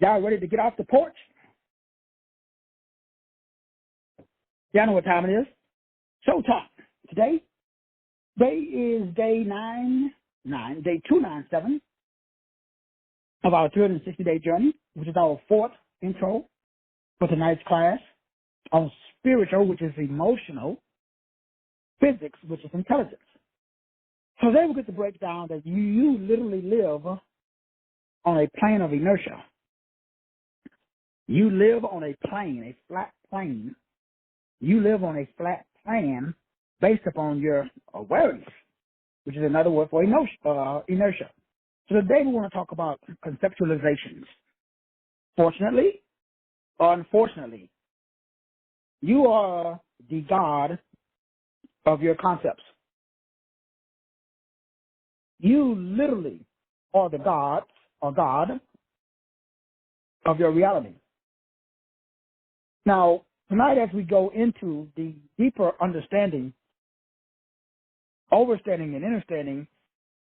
Y'all ready to get off the porch? Y'all know what time it is. Show time. Today is day 297 of our 360-day journey, which is our fourth intro for tonight's class on spiritual, which is emotional, physics, which is intelligence. So today we get to break down that you literally live on a plane of inertia. You live on a plane, a flat plane. You live on a flat plane based upon your awareness, which is another word for inertia. So today we want to talk about conceptualizations. Fortunately or unfortunately, you are the God of your concepts. You literally are the God or God of your reality. Now, tonight as we go into the deeper understanding, overstanding and understanding,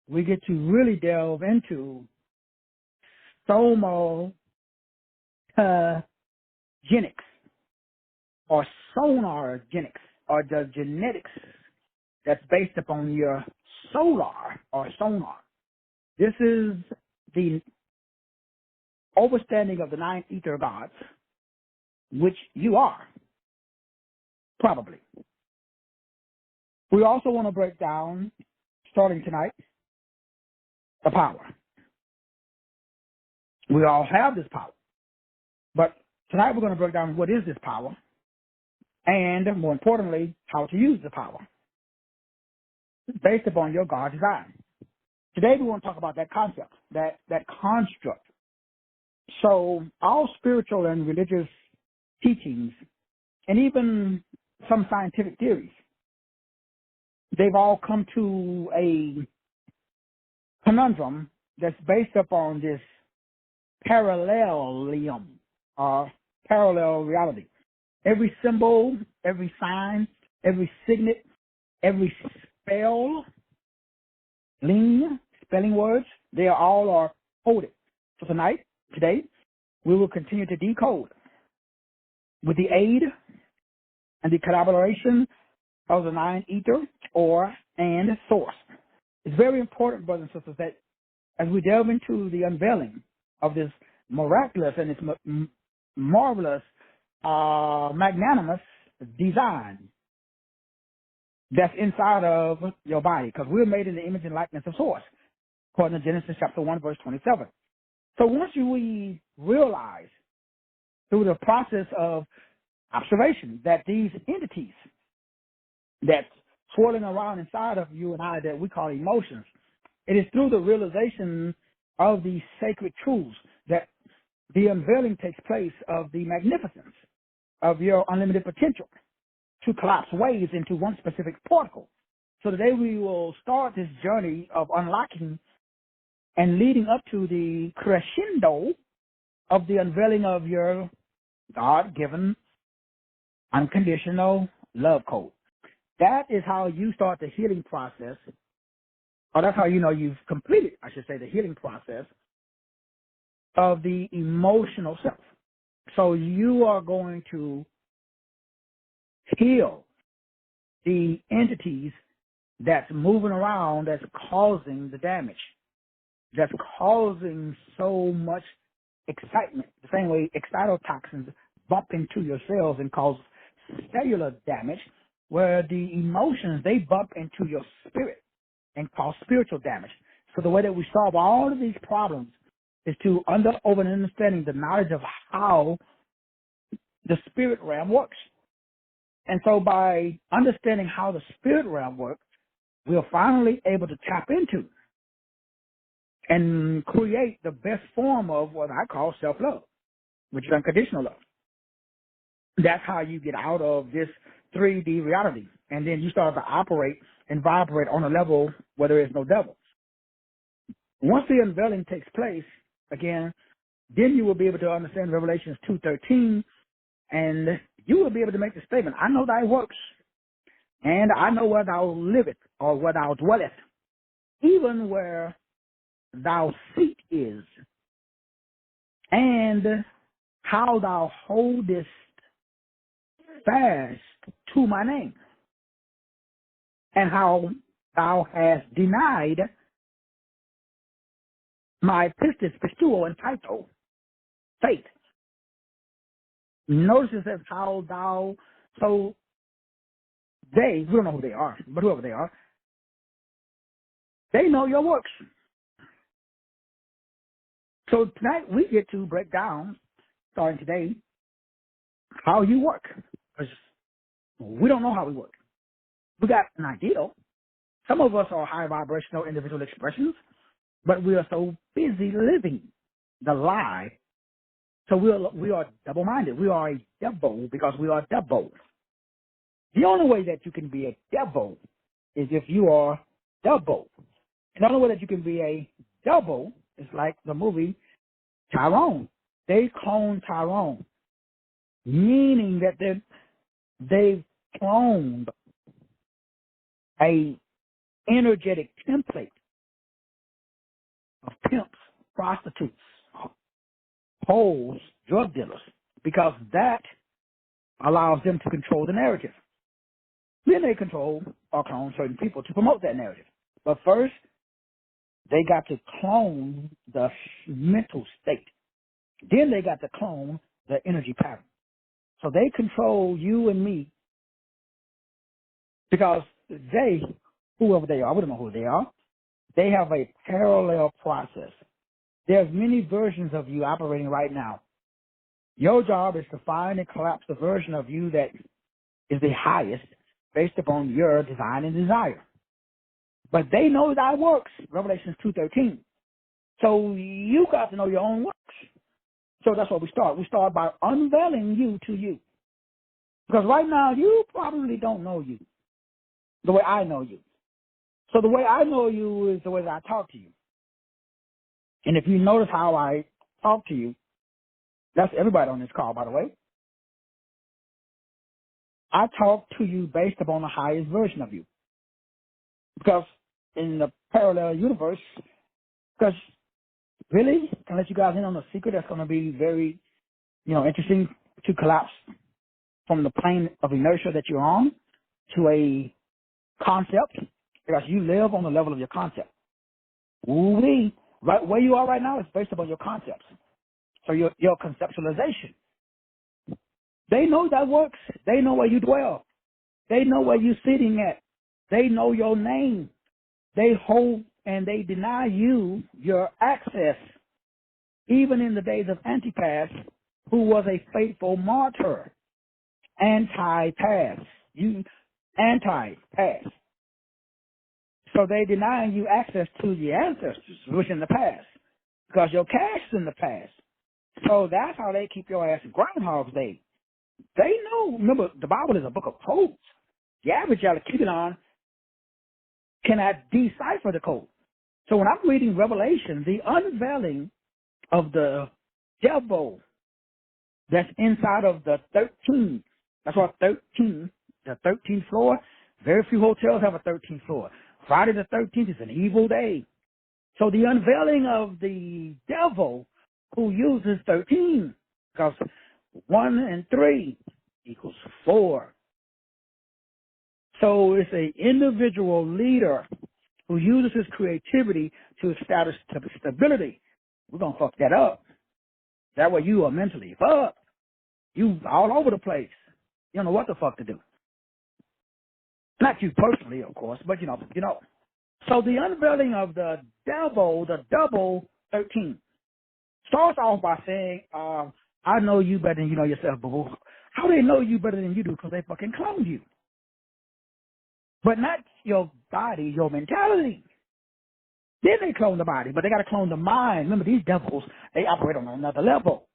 we get to really delve into somogenics or sonargenics, or the genetics that's based upon your solar or sonar. This is the overstanding of the nine ether gods, which you are, probably. We also want to break down, starting tonight, the power. We all have this power. But tonight we're going to break down what is this power, and more importantly, how to use the power based upon your God design. Today we want to talk about that concept, that construct. So all spiritual and religious teachings, and even some scientific theories, they've all come to a conundrum that's based upon this parallelism or parallel reality. Every symbol, every sign, every signet, every spelling words, they all are coded. So today, we will continue to decode with the aid and the collaboration of the nine ether and source. It's very important, brothers and sisters, that as we delve into the unveiling of this miraculous and this marvelous, magnanimous design that's inside of your body, because we're made in the image and likeness of source, according to Genesis chapter 1, verse 27. So once we realize through the process of observation that these entities that's swirling around inside of you and I that we call emotions, it is through the realization of these sacred truths that the unveiling takes place of the magnificence of your unlimited potential to collapse waves into one specific particle. So today we will start this journey of unlocking and leading up to the crescendo of the unveiling of your God-given unconditional love code. That is how you start the healing process, or that's how you know you've completed, I should say, the healing process of the emotional self. So you are going to heal the entities that's moving around, that's causing the damage, that's causing so much excitement. The same way excitotoxins bump into your cells and cause cellular damage, where the emotions, they bump into your spirit and cause spiritual damage. So the way that we solve all of these problems is to understanding the knowledge of how the spirit realm works. And so by understanding how the spirit realm works, we're finally able to tap into and create the best form of what I call self-love, which is unconditional love. That's how you get out of this 3D reality. And then you start to operate and vibrate on a level where there is no devil. Once the unveiling takes place, again, then you will be able to understand Revelations 2:13, and you will be able to make the statement, I know thy works, and I know where thou livest, or where thou dwellest, even where thou seat is, and how thou holdest fast to my name, and how thou hast denied my pistis, pistuo, and pito, faith. Notice it says how thou, so they, we don't know who they are, but whoever they are, they know your works. So tonight we get to break down, starting today, how you work. Because we don't know how we work. We got an ideal. Some of us are high vibrational individual expressions, but we are so busy living the lie. So we are double-minded. We are a devil because we are devils. The only way that you can be a devil is if you are double. And the only way that you can be a double is like the movie Tyrone. They cloned Tyrone, meaning that they've cloned a energetic template of pimps, prostitutes, hoes, drug dealers, because that allows them to control the narrative. Then they control or clone certain people to promote that narrative. But first, they got to clone the mental state. Then they got to clone the energy pattern. So they control you and me because they, whoever they are, we don't know who they are, they have a parallel process. There's many versions of you operating right now. Your job is to find and collapse the version of you that is the highest based upon your design and desire. But they know thy works, Revelation 2:13. So you got to know your own works. So that's what we start. We start by unveiling you to you. Because right now, you probably don't know you the way I know you. So the way I know you is the way that I talk to you. And if you notice how I talk to you, that's everybody on this call, by the way. I talk to you based upon the highest version of you. Because in the parallel universe, because really, can I let you guys in on a secret that's going to be very, interesting to collapse from the plane of inertia that you're on to a concept, because you live on the level of your concept. Ooh-wee. Right where you are right now is based upon your concepts. So your conceptualization. They know that works. They know where you dwell. They know where you're sitting at. They know your name. They hold and they deny you your access. Even in the days of Antipas, who was a faithful martyr. Anti-pass. Anti-pass. So they deny you access to the ancestors, which in the past. Because your cash is in the past. So that's how they keep your ass in Groundhog's Day. They know, remember, the Bible is a book of codes. The average on cannot decipher the code. So when I'm reading Revelation, the unveiling of the devil that's inside of the 13, that's what 13, the 13th floor, very few hotels have a 13th floor. Friday the 13th is an evil day. So the unveiling of the devil who uses 13, because 1 and 3 equals 4. So it's an individual leader who uses his creativity to establish stability. We're going to fuck that up. That way you are mentally fucked. You all over the place. You don't know what the fuck to do. Not you personally, of course, but you know. So the unveiling of the devil, the double 13, starts off by saying, I know you better than you know yourself, boo-boo. How do they know you better than you do? Because they fucking cloned you. But not your body, your mentality. Then they clone the body, but they got to clone the mind. Remember, these devils, they operate on another level.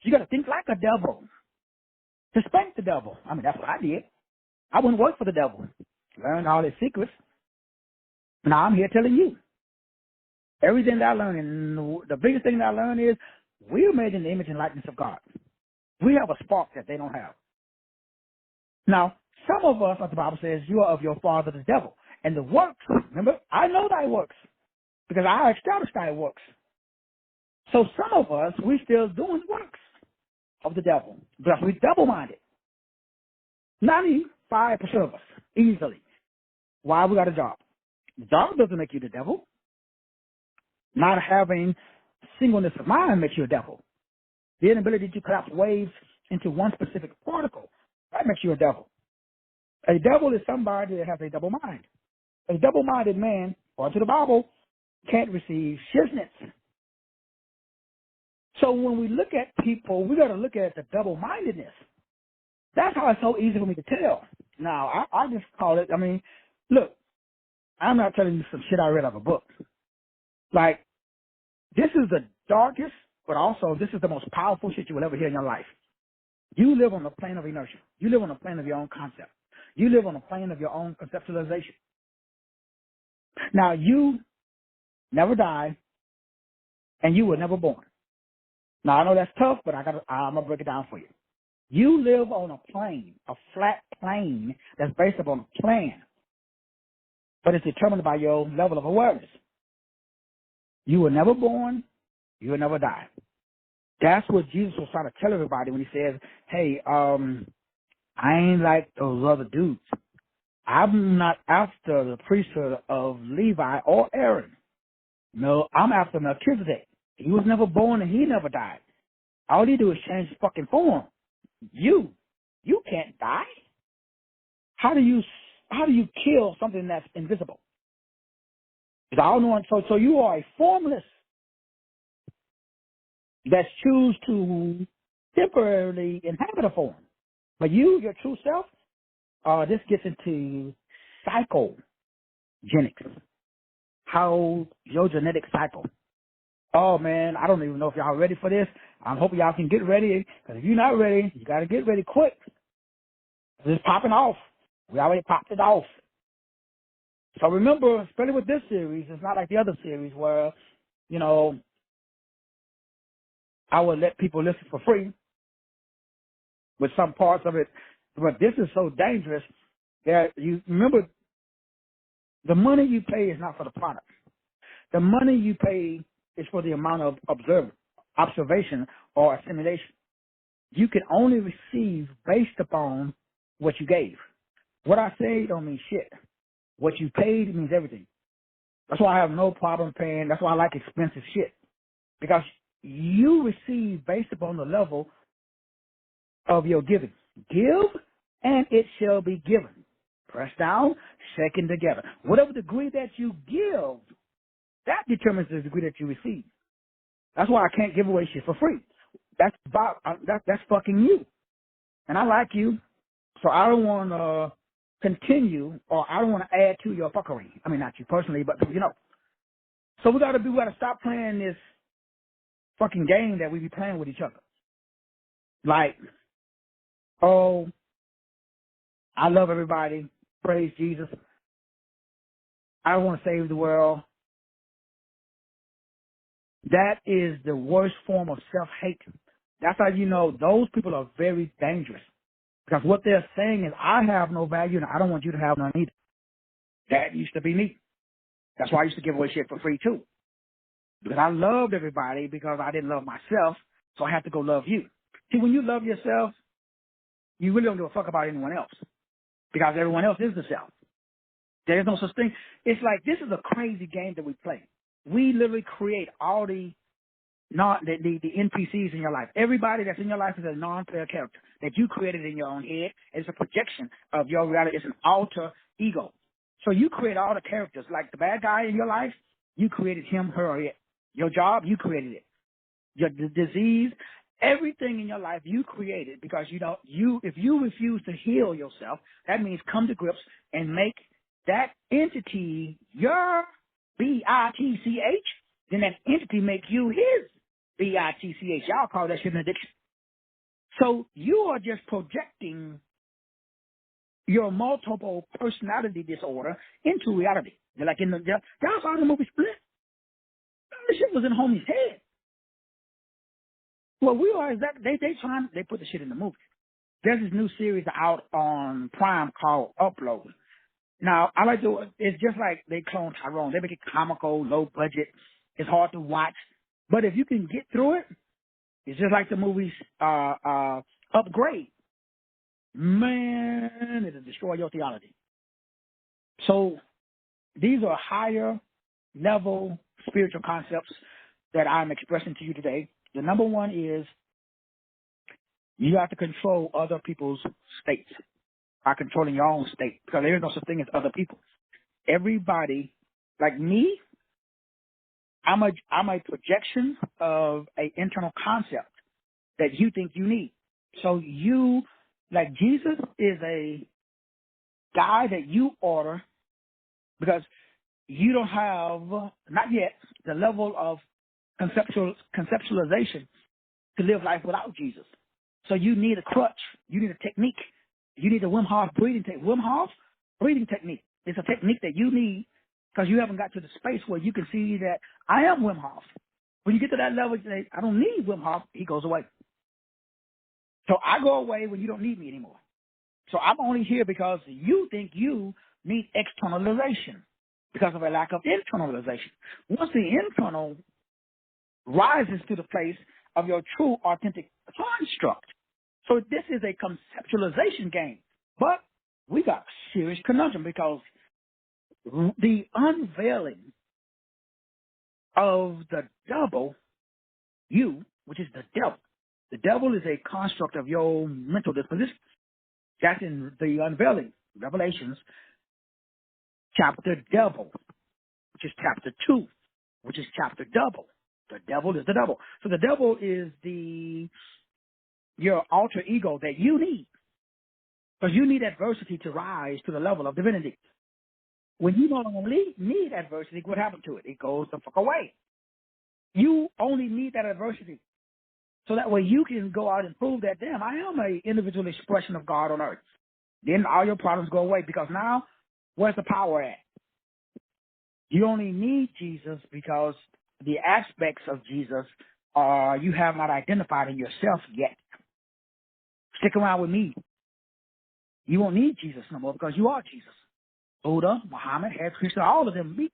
So you got to think like a devil to spank the devil. I mean, that's what I did. I wouldn't work for the devil. Learned all his secrets. Now I'm here telling you. Everything that I learned, and the biggest thing that I learned is we are made in the image and likeness of God. We have a spark that they don't have. Now, some of us, like the Bible says, you are of your father the devil. And the works, remember, I know thy works because I established thy works. So some of us, we still doing the works of the devil because we double-minded. 95% of us, easily. Why we got a job? The job doesn't make you the devil. Not having singleness of mind makes you a devil. The inability to collapse waves into one specific particle, that makes you a devil. A devil is somebody that has a double mind. A double-minded man, according to the Bible, can't receive shiznits. So when we look at people, we got to look at the double-mindedness. That's how it's so easy for me to tell. Now, I just call it, look, I'm not telling you some shit I read out of a book. Like, this is the darkest, but also this is the most powerful shit you will ever hear in your life. You live on the plane of inertia. You live on the plane of your own concept. You live on the plane of your own conceptualization. Now, you never die, and you were never born. Now, I know that's tough, but I'm going to break it down for you. You live on a plane, a flat plane that's based upon a plan, but it's determined by your level of awareness. You were never born. You will never die. That's what Jesus was trying to tell everybody when he says, hey, I ain't like those other dudes. I'm not after the priesthood of Levi or Aaron. No, I'm after Melchizedek. He was never born and he never died. All he do is change his fucking form. You can't die. How do you kill something that's invisible? So you are a formless that choose to temporarily inhabit a form. But you, your true self, this gets into psychogenics, how your genetic cycle. Oh, man, I don't even know if y'all ready for this. I'm hoping y'all can get ready, because if you're not ready, you got to get ready quick. It's popping off. We already popped it off. So remember, especially with this series, it's not like the other series where, I would let people listen for free with some parts of it. But this is so dangerous that you remember the money you pay is not for the product. The money you pay is for the amount of observation or assimilation. You can only receive based upon what you gave. What I say don't mean shit. What you paid means everything. That's why I have no problem paying. That's why I like expensive shit. Because you receive based upon the level of your giving. Give, and it shall be given. Press down, shaken together. Whatever degree that you give, that determines the degree that you receive. That's why I can't give away shit for free. That's fucking you. And I like you, so I don't want to continue, or I don't want to add to your fuckery. I mean, not you personally, but So we got to stop playing this fucking game that we be playing with each other. Like, oh, I love everybody. Praise Jesus. I want to save the world. That is the worst form of self-hate. That's how you know those people are very dangerous. Because what they're saying is, I have no value and I don't want you to have none either. That used to be me. That's why I used to give away shit for free too. Because I loved everybody because I didn't love myself, so I had to go love you. See, when you love yourself, you really don't give a fuck about anyone else. Because everyone else is the self. There is no such thing. It's like, this is a crazy game that we play. We literally create all the NPCs in your life. Everybody that's in your life is a non-player character that you created in your own head. It's a projection of your reality. It's an alter ego. So you create all the characters. Like the bad guy in your life, you created him, her, or it. Your job, you created it. Your disease, everything in your life you created, because if you refuse to heal yourself, that means come to grips and make that entity your B-I-T-C-H, then that entity make you his B-I-T-C-H. Y'all call that shit an addiction. So you are just projecting your multiple personality disorder into reality. They're like y'all saw the movie Split? The shit was in homie's head. Well, we realize that they put the shit in the movie. There's this new series out on Prime called Upload. Now, it's just like they clone Tyrone. They make it comical, low budget. It's hard to watch. But if you can get through it, it's just like the movie Upgrade. Man, it'll destroy your theology. So these are higher level spiritual concepts that I'm expressing to you today. The number one is you have to control other people's states by controlling your own state, because there is no such thing as other people. Everybody, like me, I'm a projection of an internal concept that you think you need. So you, like Jesus is a guy that you order because you don't have, not yet, the level of conceptualization to live life without Jesus. So you need a crutch. You need a technique. You need a Wim Hof breathing technique. Wim Hof breathing technique. It's a technique that you need because you haven't got to the space where you can see that I am Wim Hof. When you get to that level, you say, I don't need Wim Hof. He goes away. So I go away when you don't need me anymore. So I'm only here because you think you need externalization because of a lack of internalization. Once the internal rises to the place of your true, authentic construct. So this is a conceptualization game. But we got a serious conundrum because the unveiling of the double you, which is the devil. The devil is a construct of your mental disposition. That's in the unveiling, Revelations, chapter double, which is chapter 2, which is chapter double. The devil is the double. So the devil is your alter ego that you need. Because you need adversity to rise to the level of divinity. When you don't need adversity, what happened to it? It goes the fuck away. You only need that adversity. So that way you can go out and prove that, damn, I am an individual expression of God on earth. Then all your problems go away because now, where's the power at? You only need Jesus because the aspects of Jesus you have not identified in yourself yet. Stick around with me. You won't need Jesus no more because you are Jesus. Buddha, Muhammad, Hare Krishna, all of them meet.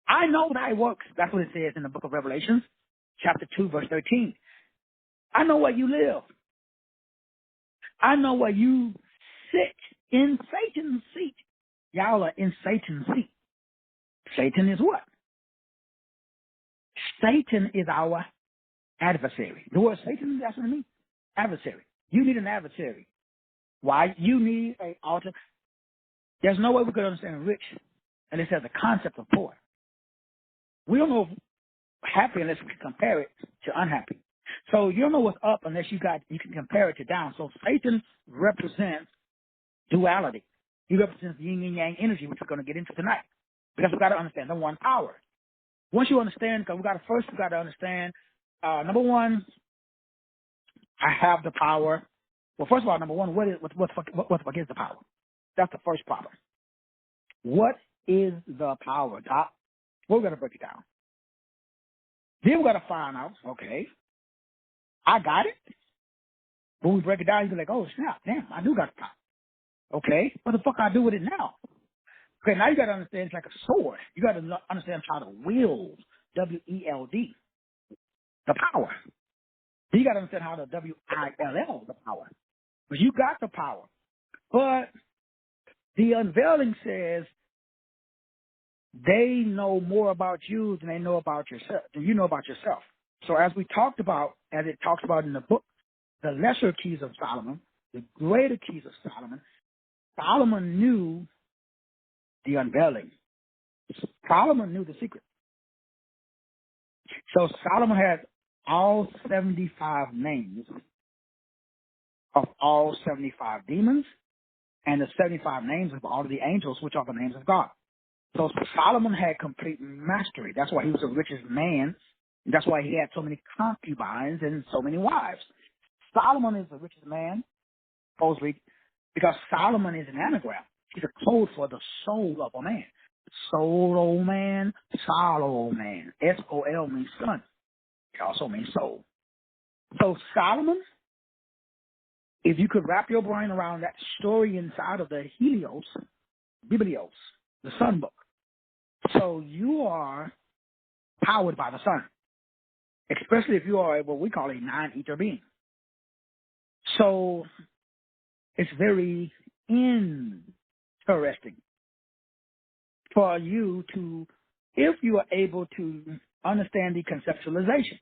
I know thy works. That's what it says in the book of Revelations, chapter 2, verse 13. I know where you live. I know where you sit in Satan's seat. Y'all are in Satan's seat. Satan is what? Satan is our adversary. The word Satan, that's what it means. Adversary. You need an adversary. Why? You need an altar. There's no way we could understand rich unless there's a concept of poor. We don't know happy unless we can compare it to unhappy. So you don't know what's up unless you can compare it to down. So Satan represents duality. He represents yin and yang energy, which we're going to get into tonight. Because we've got to understand the one power. Once you understand, because we got to understand, number one, I have the power. Well, first of all, number one, what is the power? That's the first problem. What is the power, Doc? We're going to break it down. Then we're going to find out, okay, I got it. When we break it down, you be like, oh, snap, damn, I do got the power. Okay, what the fuck I do with it now? Okay, now you got to understand it's like a sword. You got to understand how to wield, W-E-L-D, the power. Then you got to understand how to W-I-L-L, the power. But you got the power. But the unveiling says they know more about you than they know about yourself, than you know about yourself. So as it talks about in the book, the lesser keys of Solomon, the greater keys of Solomon, Solomon knew the unveiling. Solomon knew the secret. So Solomon had all 75 names of all 75 demons and the 75 names of all of the angels, which are the names of God. So Solomon had complete mastery. That's why he was the richest man. That's why he had so many concubines and so many wives. Solomon is the richest man, supposedly, because Solomon is an anagram. He's a code for the soul of a man. Soul, old man, Sol, old man. S-O-L means son. It also means soul. So Solomon, if you could wrap your brain around that story inside of the Helios, Biblios, the sun book. So you are powered by the sun. especially if you are what we call a non-ether being. So it's very interesting for you to, if you are able to understand the conceptualization.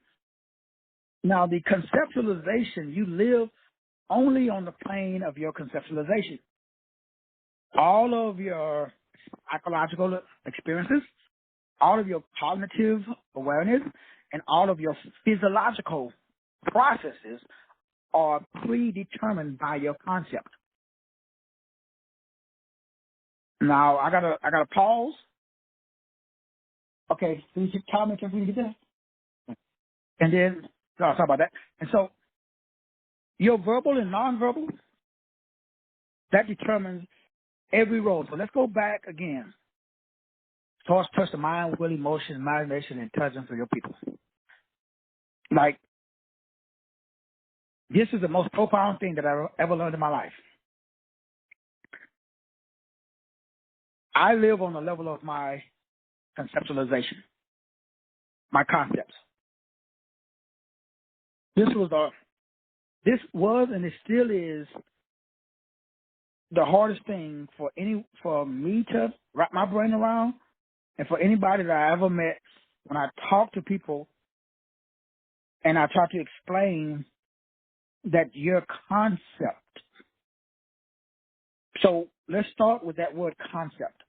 Now, the conceptualization, you live only on the plane of your conceptualization. All of your psychological experiences, all of your cognitive awareness, and all of your physiological processes are predetermined by your concept. Now, I gotta pause. Okay, so you should comment if we can get that. And then, I'll talk about that. And so, your verbal and nonverbal, that determines every role. So let's go back again. Thoughts touch the mind, will, emotion, imagination, and intelligence of your people. Like, this is the most profound thing that I ever learned in my life. I live on the level of my conceptualization, my concepts. This was and it still is the hardest thing for me to wrap my brain around, and for anybody that I ever met. When I talk to people and I try to explain that your concept. So let's start with that word concept.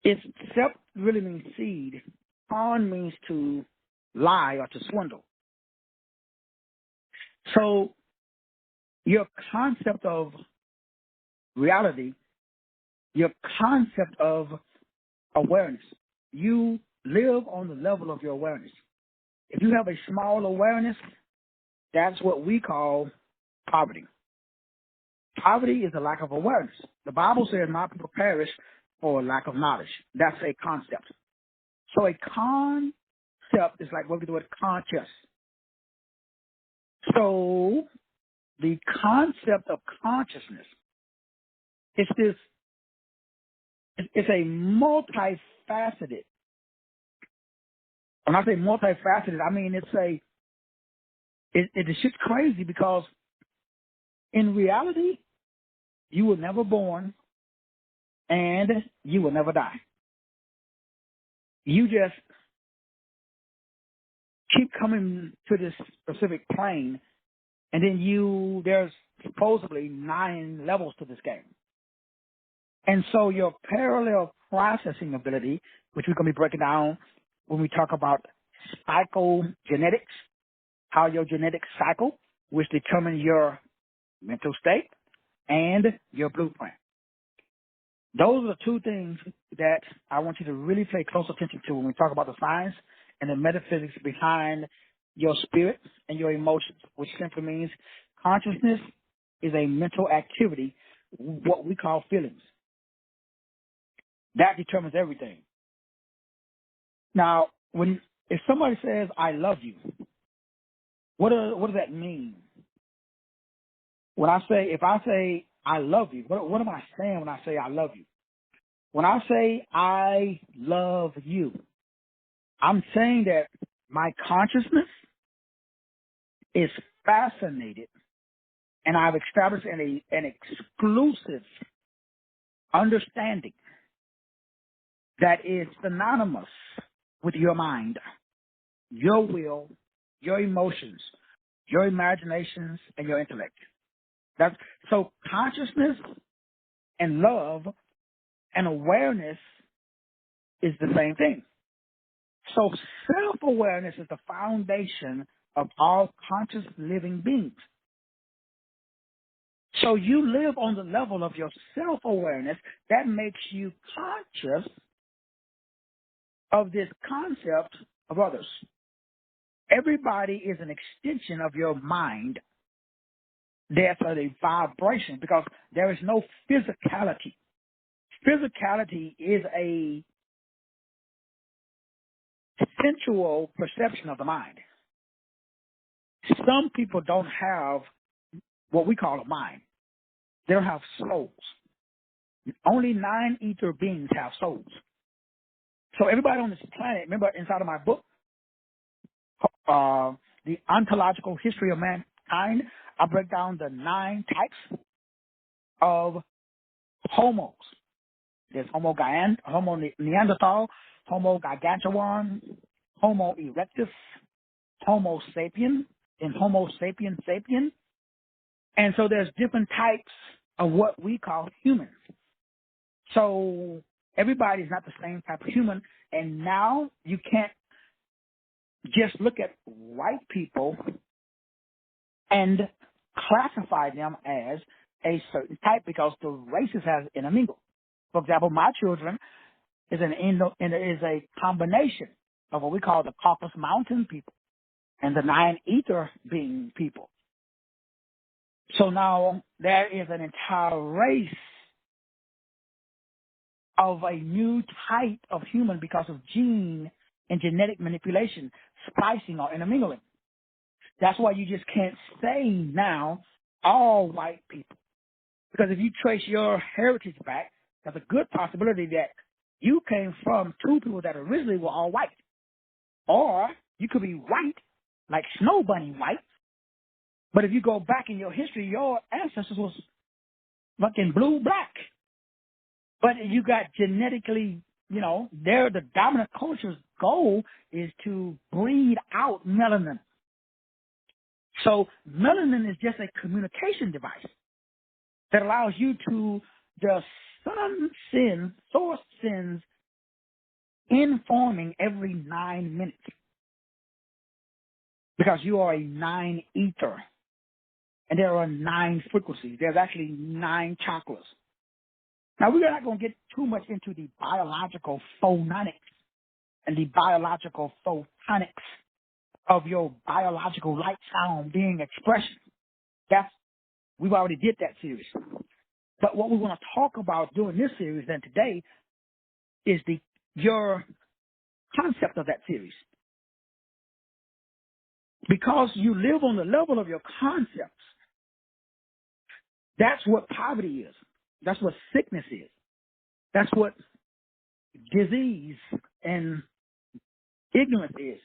If sept really means seed, con means to lie or to swindle. So your concept of reality, your concept of awareness, you live on the level of your awareness. If you have a small awareness, that's what we call poverty. Poverty is a lack of awareness. The Bible says my people perish for lack of knowledge. That's a concept. So a concept is like what we do with conscious. So the concept of consciousness is it's a multifaceted. When I say multifaceted, I mean it's just crazy, because in reality, you were never born and you will never die. You just keep coming to this specific plane, and then there's supposedly 9 levels to this game. And so your parallel processing ability, which we're going to be breaking down when we talk about psychogenetics, how your genetics cycle, which determines your mental state and your blueprint. Those are the 2 things that I want you to really pay close attention to when we talk about the science and the metaphysics behind your spirit and your emotions, which simply means consciousness is a mental activity, what we call feelings. That determines everything. Now, if somebody says, I love you, what does that mean? If I say, I love you, what am I saying when I say I love you? When I say I love you, I'm saying that my consciousness is fascinated, and I've established an exclusive understanding that is synonymous with your mind, your will, your emotions, your imaginations, and your intellect. So consciousness and love and awareness is the same thing. So self-awareness is the foundation of all conscious living beings. So you live on the level of your self-awareness that makes you conscious of this concept of others. Everybody is an extension of your mind. There's a vibration, because there is no physicality. Physicality is a sensual perception of the mind. Some people don't have what we call a mind. They don't have souls. Only 9 ether beings have souls. So everybody on this planet, remember inside of my book, the ontological history of mankind, I break down the 9 types of homos. There's Homo Neanderthal, Homo gigantean, Homo erectus, Homo sapien, and Homo sapien sapien. And so there's different types of what we call humans. So everybody's not the same type of human. And now you can't just look at white people and classify them as a certain type because the races have intermingled. For example, my children is a combination of what we call the Caucasus Mountain people and the 9 ether being people. So now there is an entire race of a new type of human because of gene and genetic manipulation, splicing or intermingling. That's why you just can't say now all white people. Because if you trace your heritage back, there's a good possibility that you came from 2 people that originally were all white. Or you could be white, like Snow Bunny white, but if you go back in your history, your ancestors was fucking blue-black. But you got genetically, the dominant culture's goal is to breed out melanin. So melanin is just a communication device that allows you to, the source sends informing every 9 minutes because you are a 9 ether. And there are 9 frequencies. There's actually 9 chakras. Now, we're not going to get too much into the biological phonics and the biological photonics of your biological light sound being expression. We've already did that series. But what we want to talk about during this series then today is your concept of that series. Because you live on the level of your concepts, that's what poverty is. That's what sickness is. That's what disease and ignorance is.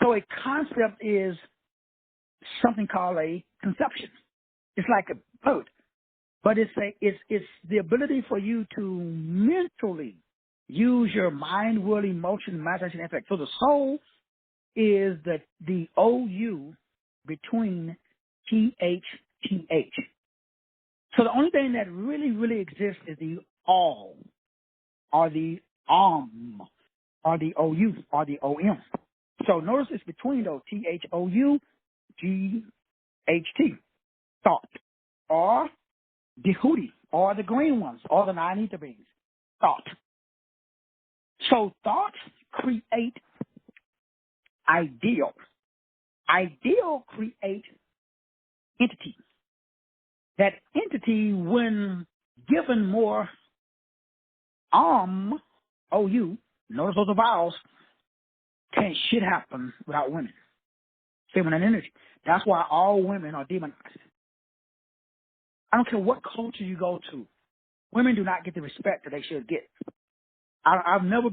So a concept is something called a conception. It's like a boat, but it's the ability for you to mentally use your mind, will, emotion, imagination, effect. So the soul is the OU between TH. So the only thing that really, really exists is the all, or the or the OU, or the OM. So notice it's between those THOU, GHT, thought, or the hootie, or the green ones, or the 9 ether beings, thought. So thoughts create ideal. Ideal create entity. That entity, when given more OU, notice those are vowels, can't shit happen without women. Feminine energy. That's why all women are demonized. I don't care what culture you go to. Women do not get the respect that they should get. I've never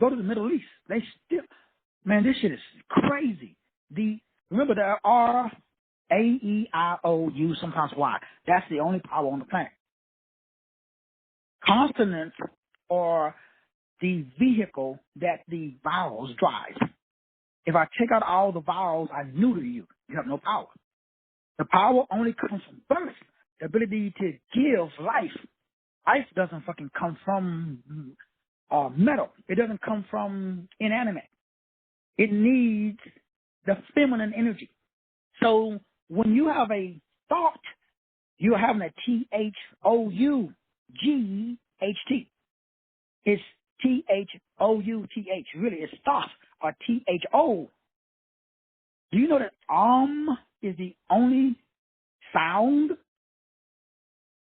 go to the Middle East. They still, man, this shit is crazy. Remember there are AEIOU, sometimes Y. That's the only power on the planet. Consonants are the vehicle that the vowels drive. If I take out all the vowels, I neuter you. You have no power. The power only comes from birth. The ability to give life. Life doesn't fucking come from metal. It doesn't come from inanimate. It needs the feminine energy. So when you have a thought, you're having a THOUGHT. It's THOUTH. Really, it's thought, or THO. Do you know that is the only sound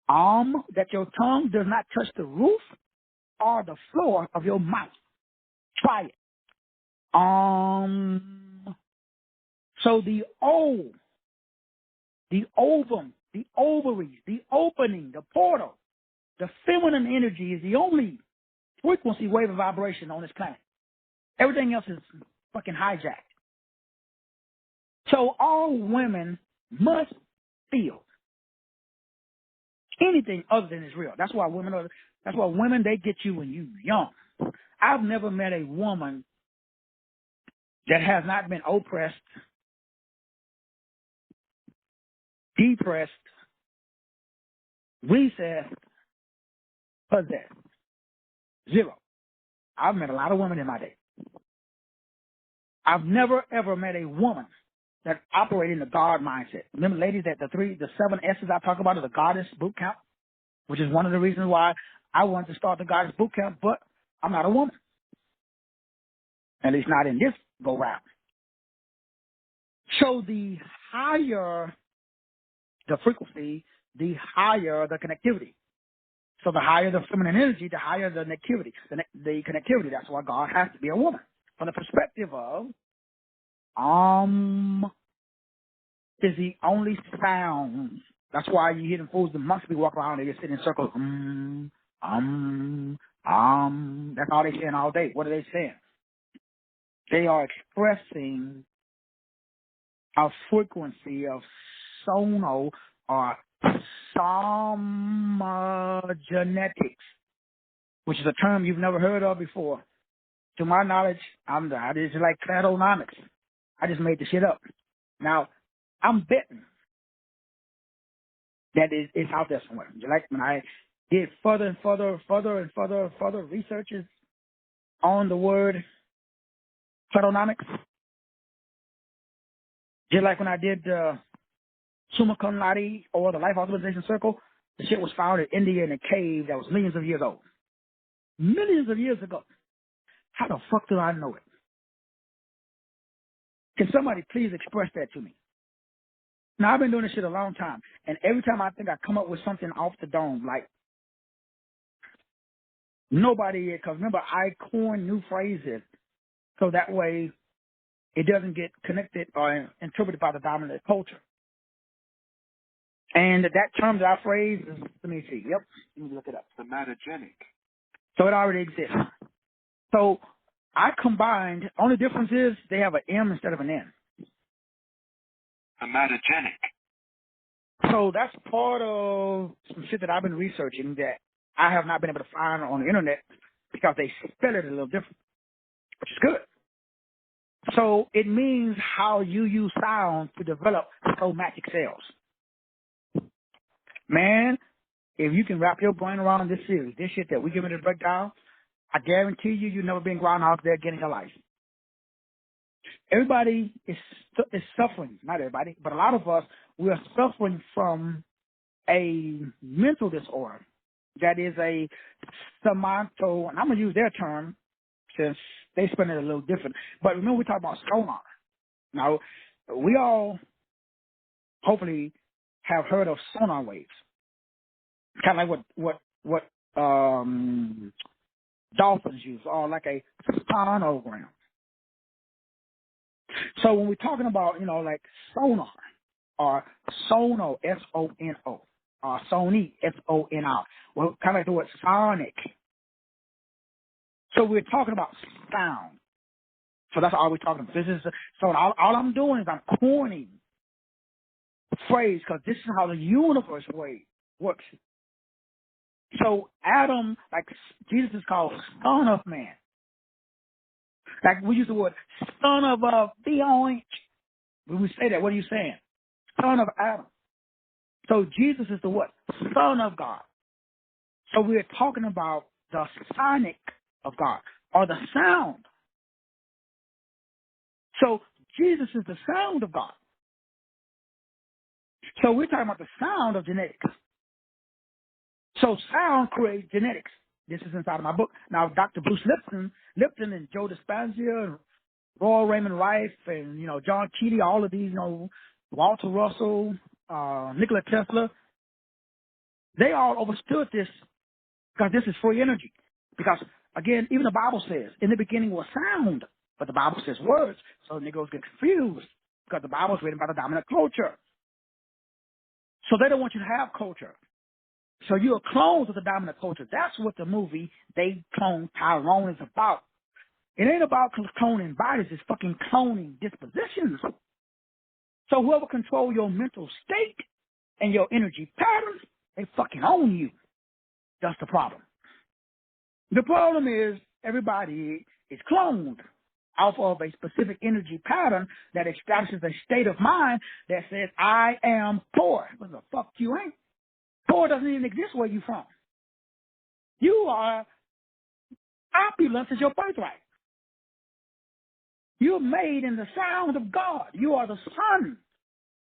that your tongue does not touch the roof or the floor of your mouth? Try it. So the O, the ovum, the ovaries, the opening, the portal, the feminine energy is the only frequency wave of vibration on this planet. Everything else is fucking hijacked. So all women must feel anything other than is real. That's why women, they get you when you're young. I've never met a woman that has not been oppressed, depressed, recessed, possessed. Zero. I've met a lot of women in my day. I've never, ever met a woman that operated in the God mindset. Remember, ladies, that the 7 S's I talk about is the Goddess Boot Camp, which is one of the reasons why I wanted to start the Goddess Boot Camp, but I'm not a woman. At least not in this go round. So the higher the frequency, the higher the connectivity. So the higher the feminine energy, the higher the connectivity. The connectivity. That's why God has to be a woman. From the perspective of is the only sound. That's why you hear them fools that must be walking around and they sit in circles. That's all they saying all day. What are they saying? They are expressing a frequency of sono or genetics, which is a term you've never heard of before. To my knowledge, it's like cladonomics. I just made the shit up. Now, I'm betting that it's out there somewhere. Like when I did further researches on the word cladonomics, just like when I did Summa Cum Laude or the Life Authorization Circle, the shit was found in India in a cave that was millions of years old. Millions of years ago. How the fuck do I know it? Can somebody please express that to me? Now, I've been doing this shit a long time, and every time I think I come up with something off the dome, like nobody, because remember, I coin new phrases so that way it doesn't get connected or interpreted by the dominant culture. And that term that I phrase is, let me see, yep, let me look it up. Somatogenic. So it already exists. So I combined, only difference is they have an M instead of an N. Somatogenic. So that's part of some shit that I've been researching that I have not been able to find on the internet because they spell it a little different, which is good. So it means how you use sound to develop somatic cells. Man, if you can wrap your brain around this series, this shit that we give it a breakdown, I guarantee you've never been groundhog there again in your life. Everybody is suffering, not everybody, but a lot of us, we are suffering from a mental disorder that is a somato, and I'm going to use their term since they spell it a little different. But remember, we talk about sonar. Now, we all hopefully have heard of sonar waves, kind of like what dolphins use, or like a sonogram. So when we're talking about, like sonar or sono, S-O-N-O, or sony, S-O-N-R, well, kind of like the word sonic. So we're talking about sound. So that's all we're talking about. So all I'm doing is I'm coining the phrase because this is how the universe works. So Adam, like Jesus is called Son of Man. Like we use the word son of a B-O-H. When we say that, what are you saying? Son of Adam. So Jesus is the what? Son of God. So we're talking about the sonic of God, or the sound. So Jesus is the sound of God. So we're talking about the sound of genetics. So sound creates genetics. This is inside of my book. Now, Dr. Bruce Lipton and Joe Dispenza and Roy Raymond Rife and, John Keating, all of these, Walter Russell, Nikola Tesla, they all understood this because this is free energy. Because, again, even the Bible says, in the beginning was sound, but the Bible says words. So niggas get confused because the Bible is written by the dominant culture. So they don't want you to have culture. So you're clones of the dominant culture. That's what the movie They Clone Tyrone is about. It ain't about cloning bodies. It's fucking cloning dispositions. So whoever control your mental state and your energy patterns, they fucking own you. That's the problem. The problem is everybody is cloned off of a specific energy pattern that establishes a state of mind that says, I am poor. What the fuck you ain't? Poor doesn't even exist where you from. You are opulence is your birthright. You're made in the sound of God. You are the sun.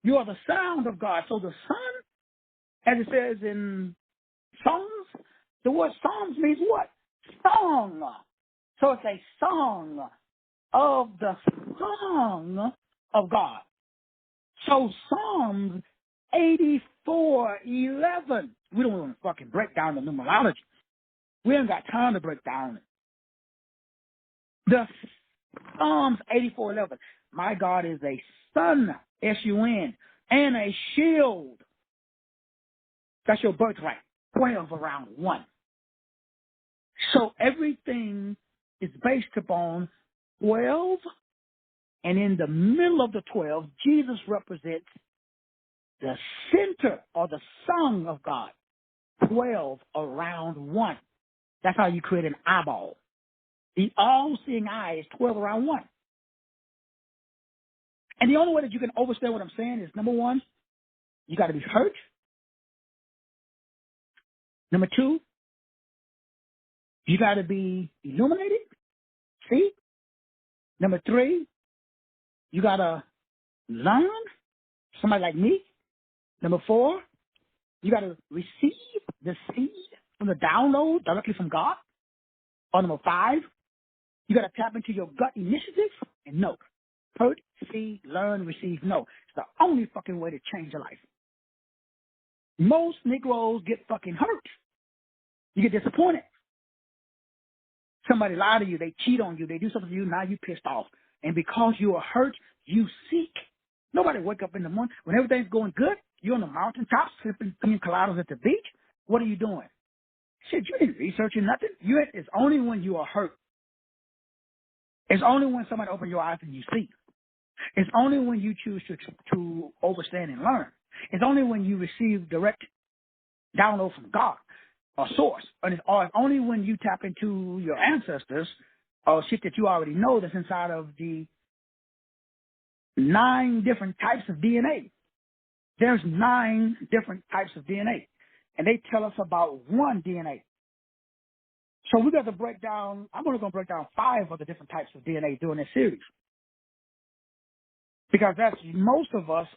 You are the sound of God. So the sun, as it says in Psalms, the word Psalms means what? Song. So it's a song of the song of God. So Psalms 84:11. We don't want to fucking break down the numerology. We ain't got time to break down it. The Psalms 84:11. My God is a sun, S-U-N, and a shield. That's your birthright. 12 around 1. So everything is based upon 12, and in the middle of the 12, Jesus represents the center or the song of God. 12 around 1. That's how you create an eyeball. The all-seeing eye is 12 around 1. And the only way that you can understand what I'm saying is, number one, you got to be hurt. Number two, you got to be illuminated. See? Number three, you got to learn. Somebody like me. Number four, you got to receive the seed from the download directly from God. Or number five, you got to tap into your gut initiative and know. Hurt, see, learn, receive, know. It's the only fucking way to change your life. Most Negroes get fucking hurt. You get disappointed. Somebody lie to you. They cheat on you. They do something to you. Now you pissed off. And because you are hurt, you seek. Nobody wake up in the morning. When everything's going good, you're on the mountaintop, sipping pina coladas at the beach. What are you doing? Shit, you ain't researching nothing. It's only when you are hurt. It's only when somebody opens your eyes and you see. It's only when you choose to understand and learn. It's only when you receive direct download from God or source. Or it's only when you tap into your ancestors or shit that you already know that's inside of the 9 different types of DNA. There's 9 different types of DNA. And they tell us about one DNA. So we got to break down, I'm only going to break down 5 of the different types of DNA during this series. Because that's most of us,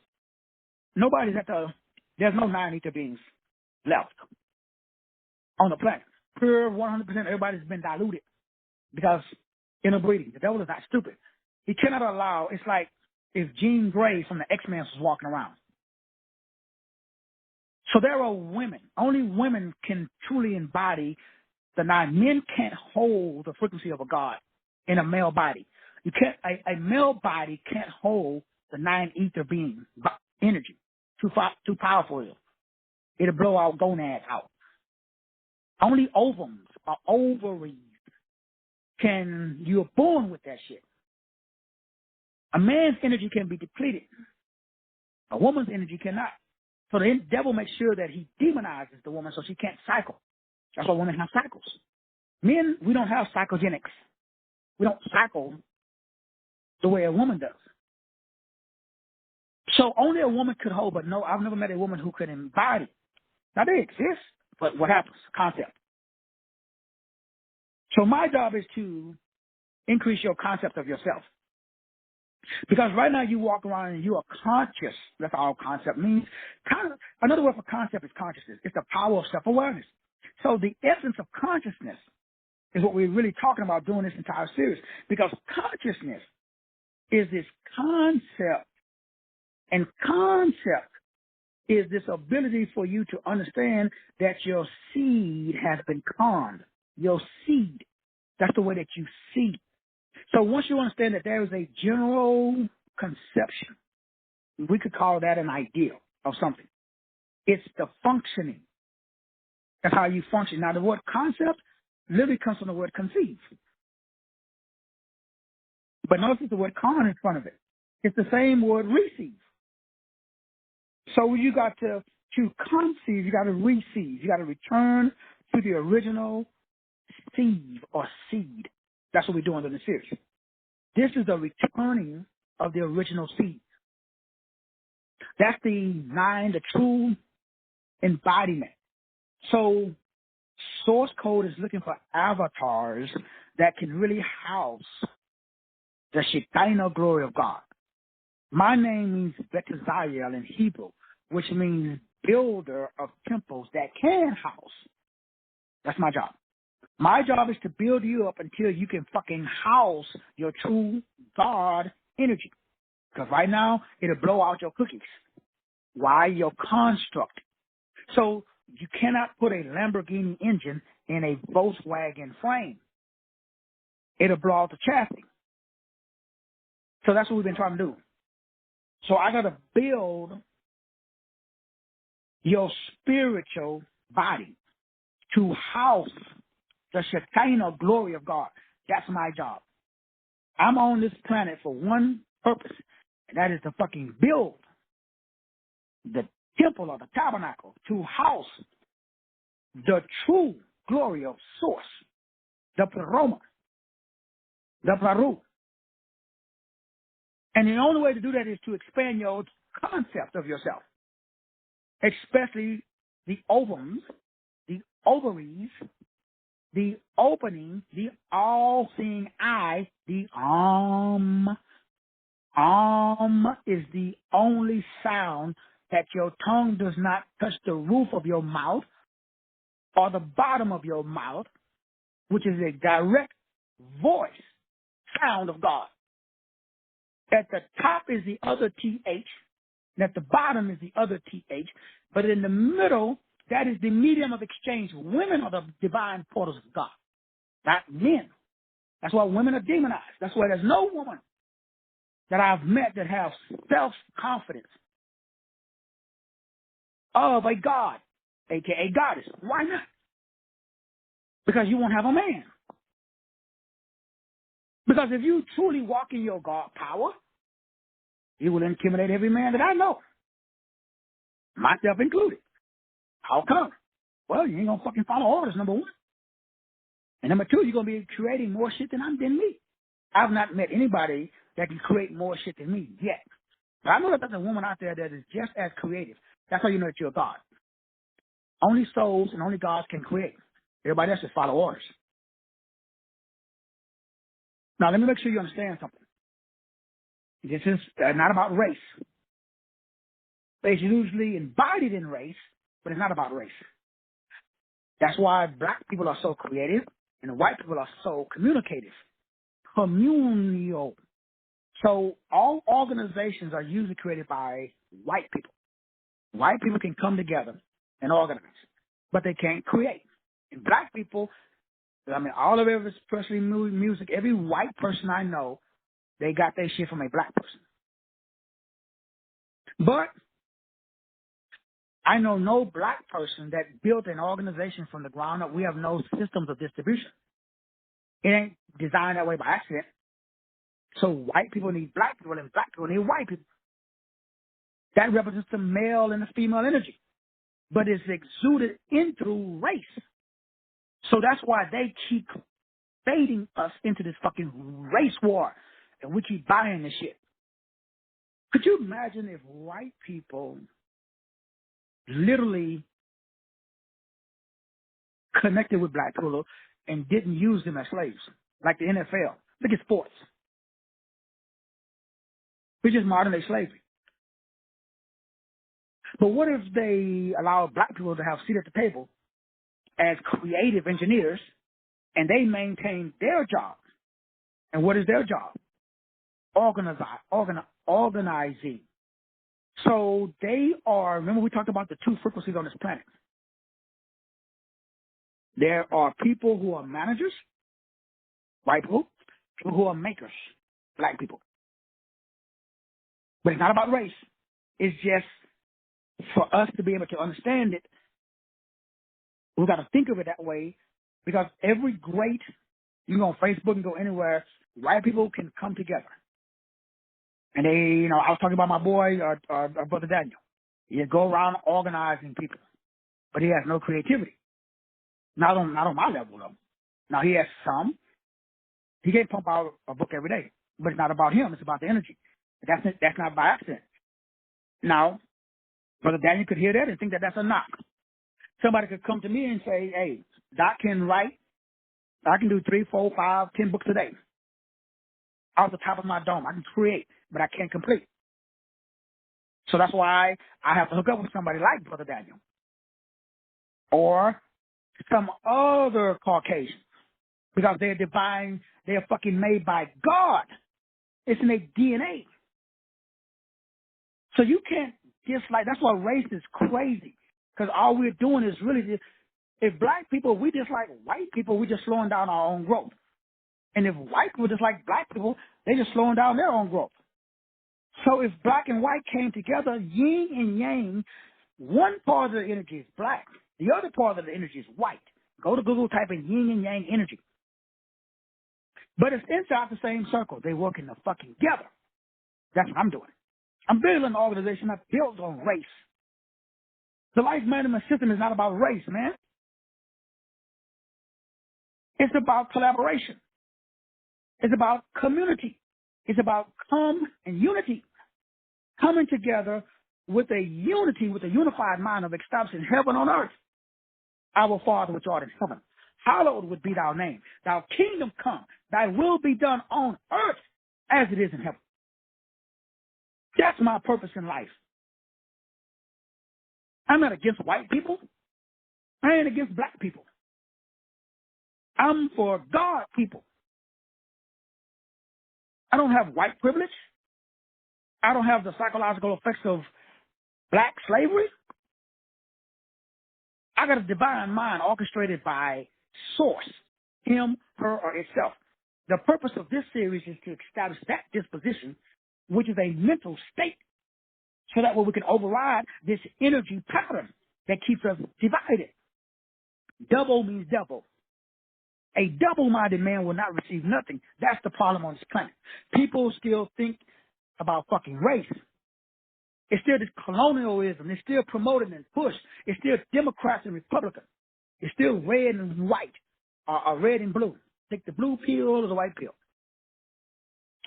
there's no 9 ether beings left on the planet. Pure 100%, everybody's been diluted. Because interbreeding, the devil is not stupid. He cannot allow, it's like if Jean Grey from the X-Men was walking around. So there are women. Only women can truly embody the 9. Men can't hold the frequency of a God in a male body. You can't. A male body can't hold the 9 ether being energy. Too powerful. It'll blow our gonads out. Only ovums or ovaries you're born with that shit. A man's energy can be depleted. A woman's energy cannot. So the devil makes sure that he demonizes the woman so she can't cycle. That's why women have cycles. Men, we don't have psychogenics. We don't cycle the way a woman does. So only a woman could hold, but no, I've never met a woman who could embody. Now they exist, but what happens? Concept. So my job is to increase your concept of yourself. Because right now you walk around and you are conscious. That's all concept means. Another word for concept is consciousness. It's the power of self-awareness. So the essence of consciousness is what we're really talking about during this entire series. Because consciousness is this concept. And concept is this ability for you to understand that your seed has been conned. Your seed. That's the way that you see. So once you understand that there is a general conception, we could call that an idea of something. It's the functioning. That's how you function. Now, the word concept literally comes from the word conceive. But notice the word con in front of it. It's the same word receive. So you got to conceive, you got to receive, you got to return to the original seed or seed. That's what we're doing in the series. This is the returning of the original seed. That's the true embodiment. So source code is looking for avatars that can really house the Shekinah glory of God. My name means Betazayel in Hebrew, which means builder of temples that can house. That's my job. My job is to build you up until you can fucking house your true God energy. Because right now, it'll blow out your cookies. Why? Your construct. So you cannot put a Lamborghini engine in a Volkswagen frame. It'll blow out the chassis. So that's what we've been trying to do. So I got to build your spiritual body to house the Shekinah glory of God. That's my job. I'm on this planet for one purpose, and that is to fucking build the temple or the tabernacle to house the true glory of source, the Paroma, the Paru. And the only way to do that is to expand your concept of yourself, especially the ovums, the ovaries, the opening, the all-seeing eye, the is the only sound that your tongue does not touch the roof of your mouth or the bottom of your mouth, which is a direct voice sound of God. At the top is the other TH, and at the bottom is the other TH, but in the middle, that is the medium of exchange. Women are the divine portals of God, not men. That's why women are demonized. That's why there's no woman that I've met that have self-confidence of a God, a.k.a. goddess. Why not? Because you won't have a man. Because if you truly walk in your God power, you will intimidate every man that I know, myself included. How come? Well, you ain't going to fucking follow orders, number one. And number two, you're going to be creating more shit than me. I've not met anybody that can create more shit than me yet. But I know that there's a woman out there that is just as creative. That's how you know that you're a God. Only souls and only gods can create. Everybody else just follow orders. Now, let me make sure you understand something. This is not about race. It's usually embodied in race, but it's not about race. That's why black people are so creative and white people are so communicative. Communal. So all organizations are usually created by white people. White people can come together and organize, but they can't create. And black people, I mean, all of it, especially music, every white person I know, they got their shit from a black person. But I know no black person that built an organization from the ground up. We have no systems of distribution. It ain't designed that way by accident. So white people need black people and black people need white people. That represents the male and the female energy. But it's exuded in through race. So that's why they keep fading us into this fucking race war. And we keep buying this shit. Could you imagine if white people literally connected with black people and didn't use them as slaves? Like the NFL. Look at sports. It's just modern day slavery. But what if they allow black people to have a seat at the table as creative engineers and they maintain their job? And what is their job? Organizing. So they are, remember we talked about the two frequencies on this planet. There are people who are managers, white people, people who are makers, black people. But it's not about race. It's just for us to be able to understand it, we've got to think of it that way, because every great, you go on Facebook and go anywhere, white people can come together. And they, I was talking about my boy, Brother Daniel. You go around organizing people, but he has no creativity. Not on my level, though. Now, he has some. He can't pump out a book every day, but it's not about him. It's about the energy. That's not by accident. Now, Brother Daniel could hear that and think that that's a knock. Somebody could come to me and say, hey, Doc can write. I can do 3, 4, 5, 10 books a day. Off the top of my dome. I can create, but I can't complete. So that's why I have to hook up with somebody like Brother Daniel or some other Caucasian, because they're divine. They're fucking made by God. It's in their DNA. So you can't dislike. That's why race is crazy, because all we're doing is really just, if black people, we dislike white people, we're just slowing down our own growth. And if white people dislike black people, they're just slowing down their own growth. So if black and white came together, yin and yang, one part of the energy is black. The other part of the energy is white. Go to Google, type in yin and yang energy. But it's inside the same circle. They work in the fucking together. That's what I'm doing. I'm building an organization that builds on race. The life management system is not about race, man. It's about collaboration. It's about community. It's about unity. Coming together with a unity, with a unified mind of establishing heaven on earth. Our Father which art in heaven, hallowed would be thy name. Thy kingdom come, thy will be done on earth as it is in heaven. That's my purpose in life. I'm not against white people. I ain't against black people. I'm for God people. I don't have white privilege. I don't have the psychological effects of black slavery. I got a divine mind orchestrated by source, him, her, or itself. The purpose of this series is to establish that disposition, which is a mental state, so that way we can override this energy pattern that keeps us divided. Double means double. A double-minded man will not receive nothing. That's the problem on this planet. People still think about fucking race. It's still this colonialism. It's still promoted and pushed. It's still Democrats and Republicans. It's still red and white, or red and blue. Take the blue pill or the white pill.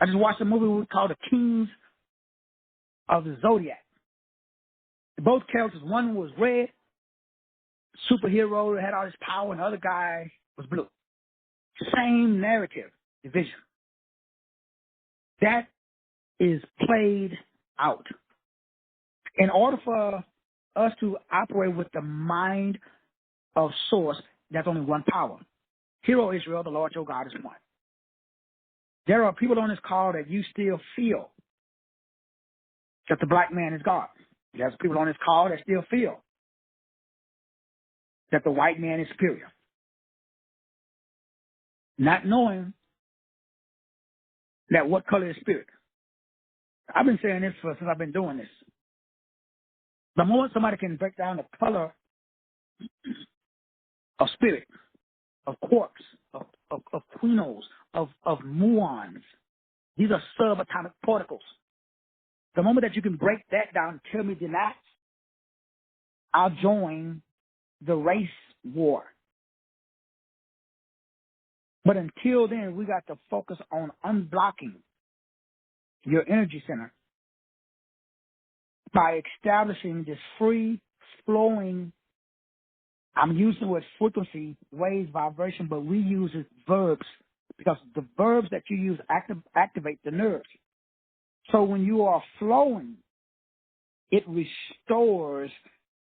I just watched a movie called The Kings of the Zodiac. Both characters, one was red, superhero, had all this power, and the other guy was blue. Same narrative, division. That is played out. In order for us to operate with the mind of source, there's only one power. Hear, O Israel, the Lord your God is one. There are people on this call that you still feel that the black man is God. There's people on this call that still feel that the white man is superior. Not knowing that what color is spirit. I've been saying this since I've been doing this. The moment somebody can break down the color of spirit, of quarks, of quinons, of muons, these are subatomic particles. The moment that you can break that down and tell me the that, I'll join the race war. But until then, we got to focus on unblocking your energy center by establishing this free-flowing, I'm using the word frequency, waves, vibration, but we use it verbs because the verbs that you use activate the nerves. So when you are flowing, it restores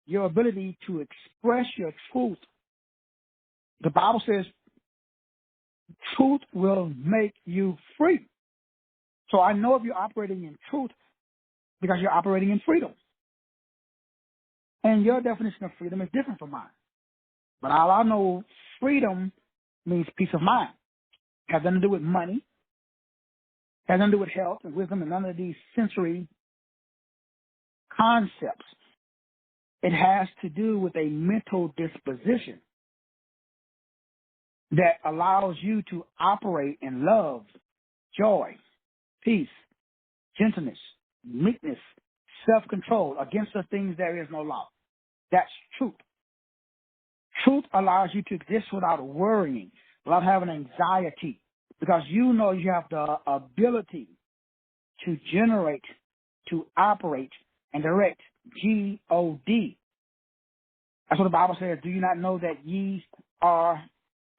your ability to express your truth. The Bible says truth will make you free. So I know if you're operating in truth because you're operating in freedom. And your definition of freedom is different from mine. But all I know, freedom means peace of mind. It has nothing to do with money. It has nothing to do with health and wisdom and none of these sensory concepts. It has to do with a mental disposition that allows you to operate in love, joy, peace, gentleness, meekness, self-control. Against the things there is no law. That's truth. Truth allows you to exist without worrying, without having anxiety, because you know you have the ability to generate, to operate, and direct. G-O-D. That's what the Bible says. Do you not know that ye are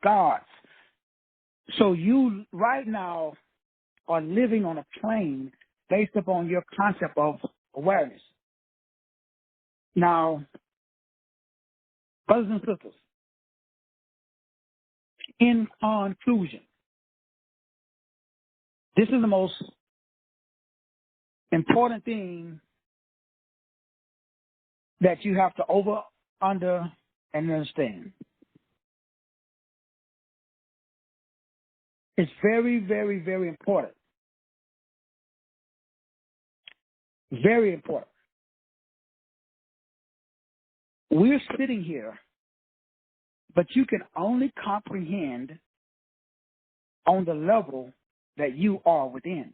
gods? So you right now are living on a plane based upon your concept of awareness. Now, brothers and sisters, in conclusion, this is the most important thing that you have to under, and understand. It's very, very, very important. Very important. We're sitting here, but you can only comprehend on the level that you are within.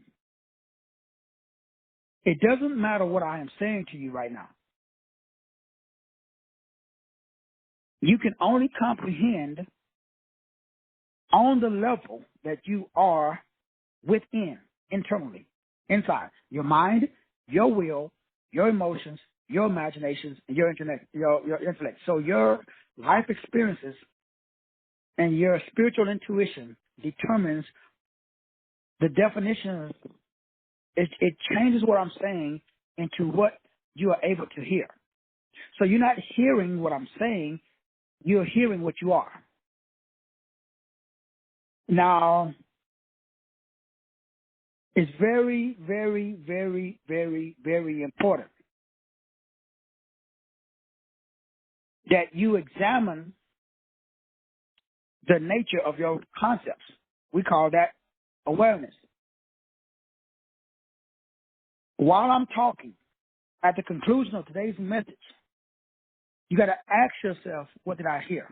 It doesn't matter what I am saying to you right now. You can only comprehend on the level that you are within, internally, inside. Your mind, your will, your emotions, your imaginations, and your intellect. So your life experiences and your spiritual intuition determines the definition. It changes what I'm saying into what you are able to hear. So you're not hearing what I'm saying, you're hearing what you are. Now, it's very, very, very, very, very important that you examine the nature of your concepts. We call that awareness. While I'm talking, at the conclusion of today's message, you got to ask yourself, what did I hear?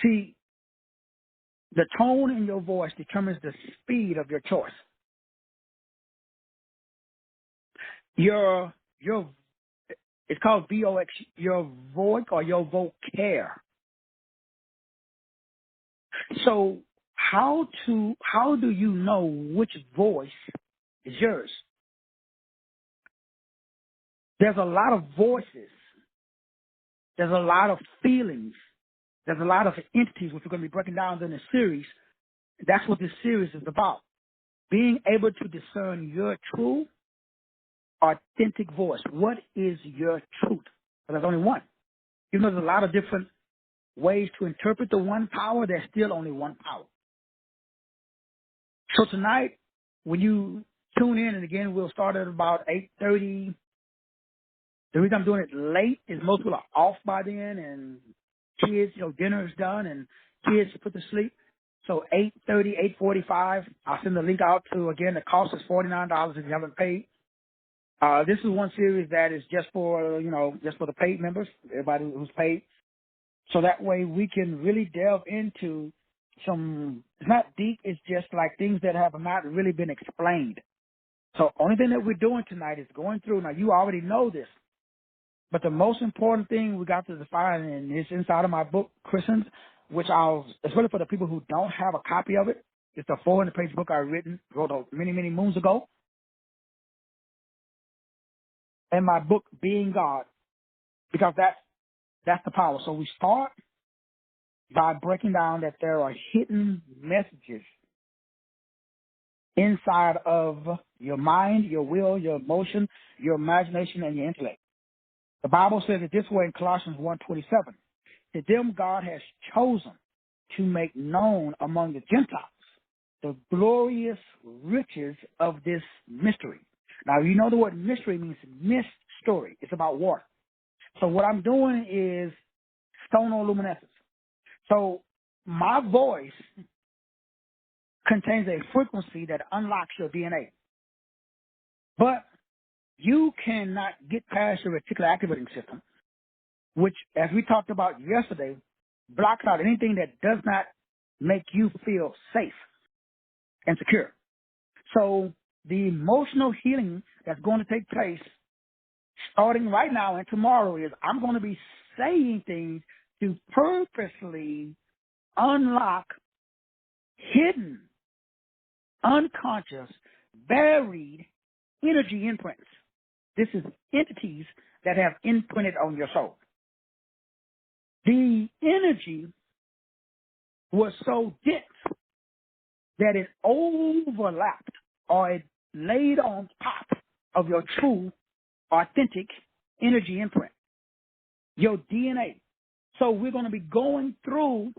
See, the tone in your voice determines the speed of your choice. It's called VOX, your voice or your vocare. So how do you know which voice is yours? There's a lot of voices. There's a lot of feelings. There's a lot of entities which we're going to be breaking down in this series. That's what this series is about. Being able to discern your true, authentic voice. What is your truth? But there's only one. Even though there's a lot of different ways to interpret the one power, there's still only one power. So tonight, when you tune in, and again, we'll start at about 8:30. The reason I'm doing it late is most people are off by then, and kids, dinner is done, and kids are put to sleep. So 8:30, 8:45, I'll send the link out to, again, the cost is $49 if you haven't paid. This is one series that is just for, just for the paid members, everybody who's paid. So that way we can really delve into it's not deep, it's just like things that have not really been explained. So only thing that we're doing tonight is going through. Now, you already know this, but the most important thing we got to define, and it's inside of my book, Christians, which it's really for the people who don't have a copy of it. It's a 400-page book I wrote many, many moons ago. And my book, Being God, because that's the power. So we start by breaking down that there are hidden messages inside of your mind, your will, your emotion, your imagination, and your intellect. The Bible says it this way in Colossians 1:27. To them God has chosen to make known among the Gentiles the glorious riches of this mystery. Now, you know the word mystery means mist story. It's about water. So what I'm doing is sonoluminescence. So my voice contains a frequency that unlocks your DNA. But you cannot get past your reticular activating system, which, as we talked about yesterday, blocks out anything that does not make you feel safe and secure. So the emotional healing that's going to take place starting right now and tomorrow is I'm going to be saying things to purposely unlock hidden, unconscious, buried energy imprints. This is entities that have imprinted on your soul. The energy was so dense that it overlapped or it laid on top of your true, authentic energy imprint, your DNA. So we're going to be going through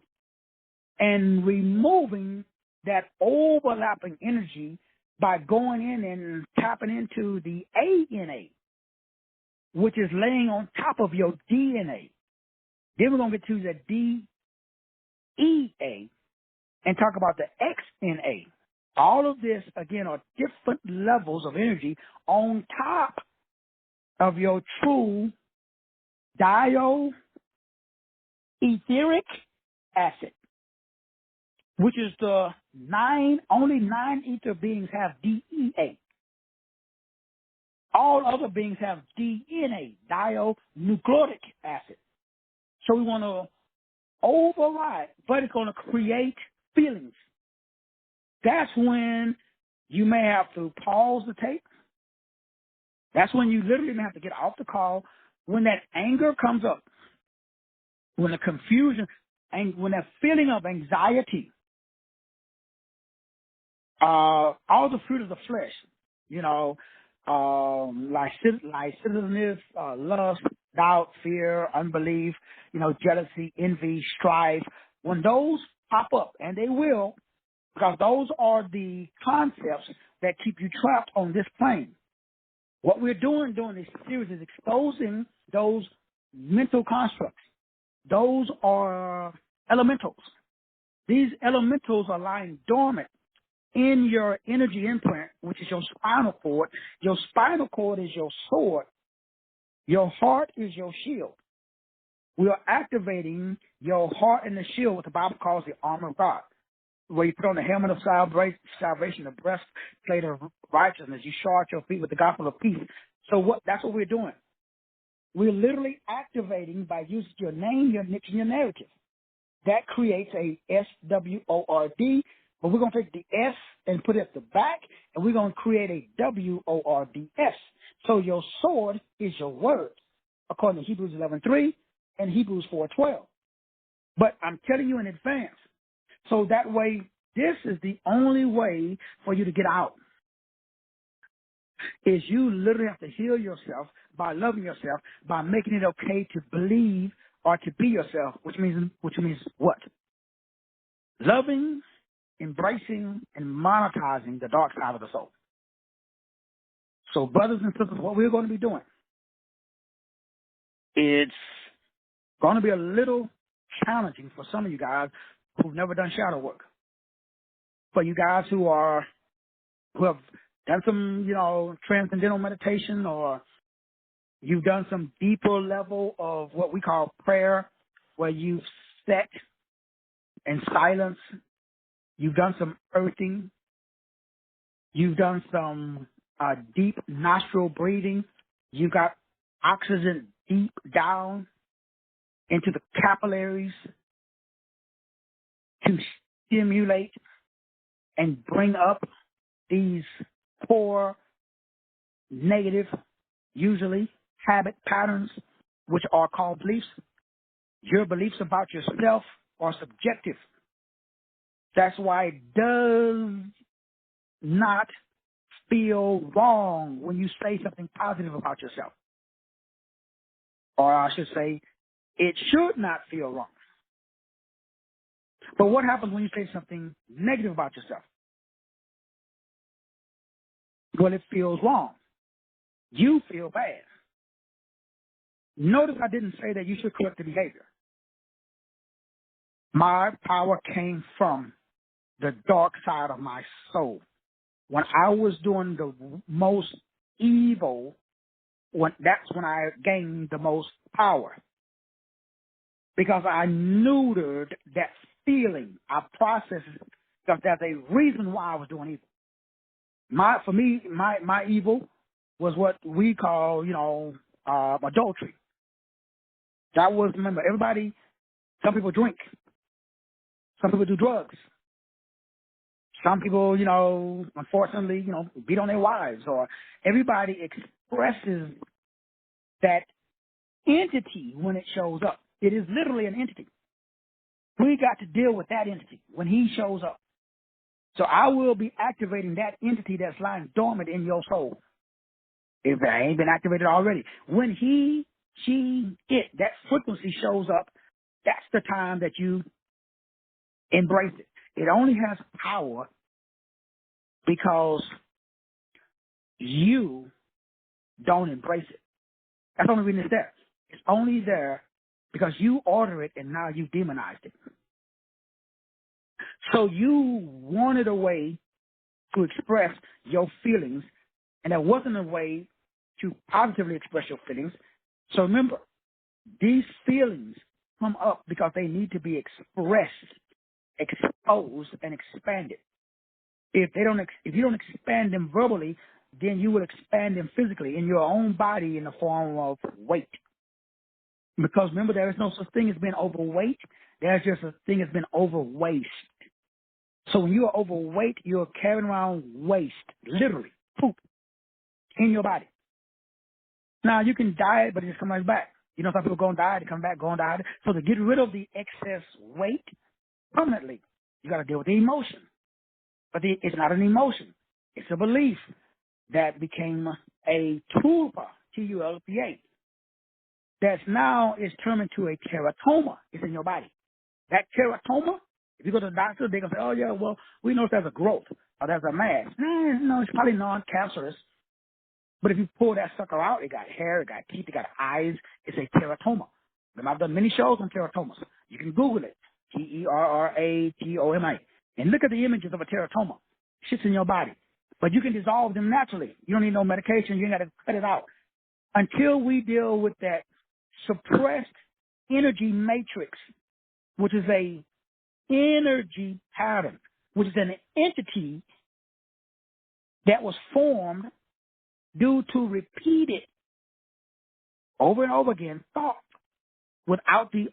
and removing that overlapping energy by going in and tapping into the ANA, which is laying on top of your DNA. Then we're going to get to the DEA and talk about the XNA. All of this, again, are different levels of energy on top of your true dioetheric acid, which is only 9 ether beings have DEA. All other beings have DNA, dinucleic acid. So we want to override, but it's going to create feelings. That's when you may have to pause the tape. That's when you literally may have to get off the call. When that anger comes up, when the confusion, and when that feeling of anxiety, all the fruit of the flesh, licentiousness, lust, doubt, fear, unbelief, jealousy, envy, strife, when those pop up, and they will, because those are the concepts that keep you trapped on this plane. What we're doing during this series is exposing those mental constructs. Those are elementals. These elementals are lying dormant in your energy imprint, which is your spinal cord. Your spinal cord is your sword. Your heart is your shield. We are activating your heart and the shield, what the Bible calls the armor of God, where you put on the helmet of salvation, the breastplate of righteousness. You shod your feet with the gospel of peace. So that's what we're doing. We're literally activating by using your name, your niche, and your narrative. That creates a SWORD, but we're going to take the S and put it at the back, and we're going to create a WORDS. So your sword is your word, according to Hebrews 11:3 and Hebrews 4:12. But I'm telling you in advance, so that way, this is the only way for you to get out, is you literally have to heal yourself by loving yourself, by making it okay to believe or to be yourself, which means what? Loving, embracing, and monetizing the dark side of the soul. So, brothers and sisters, what we're going to be doing, it's going to be a little challenging for some of you guys who've never done shadow work. For you guys who have done some, transcendental meditation, or you've done some deeper level of what we call prayer, where you've sat in silence, you've done some earthing, you've done some deep nostril breathing, you got oxygen deep down into the capillaries to stimulate and bring up these poor, negative, usually habit patterns, which are called beliefs. Your beliefs about yourself are subjective. That's why it does not feel wrong when you say something positive about yourself. Or I should say, it should not feel wrong. But what happens when you say something negative about yourself? Well, it feels wrong. You feel bad. Notice I didn't say that you should correct the behavior. My power came from the dark side of my soul. When I was doing the most evil, that's when I gained the most power. Because I neutered that feeling. I processed it because there's a reason why I was doing evil. For me, my evil was what we call, adultery. That was, remember, everybody, some people drink. Some people do drugs. Some people, unfortunately, beat on their wives, or everybody expresses that entity when it shows up. It is literally an entity. We got to deal with that entity when he shows up. So I will be activating that entity that's lying dormant in your soul. If it ain't been activated already. When he, she, it, that frequency shows up, that's the time that you embrace it. It only has power because you don't embrace it. That's the only reason it's there. It's only there because you order it and now you demonized it. So you wanted a way to express your feelings, and there wasn't a way to positively express your feelings. So remember, these feelings come up because they need to be expressed, exposed, and expanded. If you don't expand them verbally, then you will expand them physically in your own body in the form of weight. Because remember, there is no such thing as being overweight. There's just a thing as being overwaste. So when you are overweight, you're carrying around waste, literally, poop, in your body. Now, you can diet, but it just comes right back. Some people go on diet, they come back, go on diet. So to get rid of the excess weight permanently, you got to deal with the emotion. But it's not an emotion. It's a belief that became a tulpa, T-U-L-P-A, that's now is turned into a teratoma. It's in your body. That teratoma, if you go to the doctor, they're going to say, oh, yeah, well, we know there's a growth or there's a mass. No, it's probably non-cancerous. But if you pull that sucker out, it got hair, it got teeth, it got eyes. It's a teratoma. I've done many shows on teratomas. You can Google it, Teratoma, and look at the images of a teratoma. Shit's in your body. But you can dissolve them naturally. You don't need no medication. You ain't got to cut it out. Until we deal with that suppressed energy matrix, which is a energy pattern, which is an entity that was formed due to repeated over and over again thought without the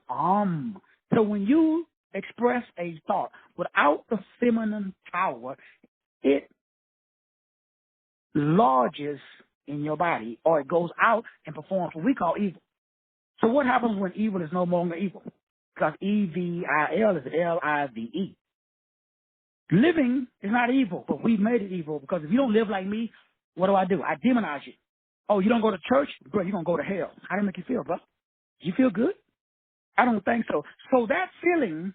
So when you express a thought without the feminine power, it lodges in your body, or it goes out and performs what we call evil. So what happens when evil is no longer evil? Because E-V-I-L is L-I-V-E. Living is not evil, but we've made it evil because if you don't live like me, what do? I demonize you. Oh, you don't go to church? Bro, you're going to go to hell. How do it make you feel, bro? You feel good? I don't think so. So that feeling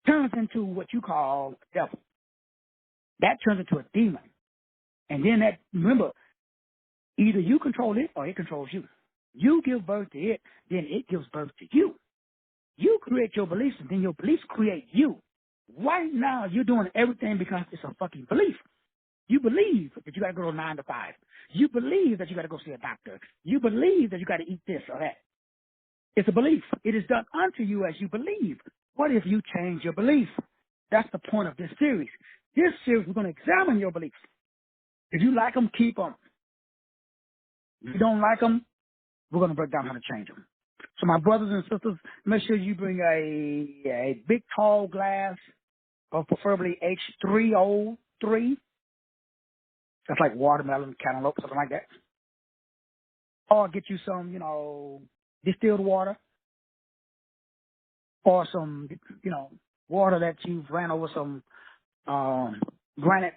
turns into what you call the devil. That turns into a demon. And then remember, either you control it or it controls you. You give birth to it, then it gives birth to you. You create your beliefs, and then your beliefs create you. Right now, you're doing everything because it's a fucking belief. You believe that you got to go to 9 to 5. You believe that you got to go see a doctor. You believe that you got to eat this or that. It's a belief. It is done unto you as you believe. What if you change your belief? That's the point of this series. This series, we're going to examine your beliefs. If you like them, keep them. If you don't like them, we're going to break down how to change them. So my brothers and sisters, make sure you bring a big, tall glass of preferably H3O3. That's like watermelon, cantaloupe, something like that. Or get you some, distilled water. Or some, water that you've ran over some granite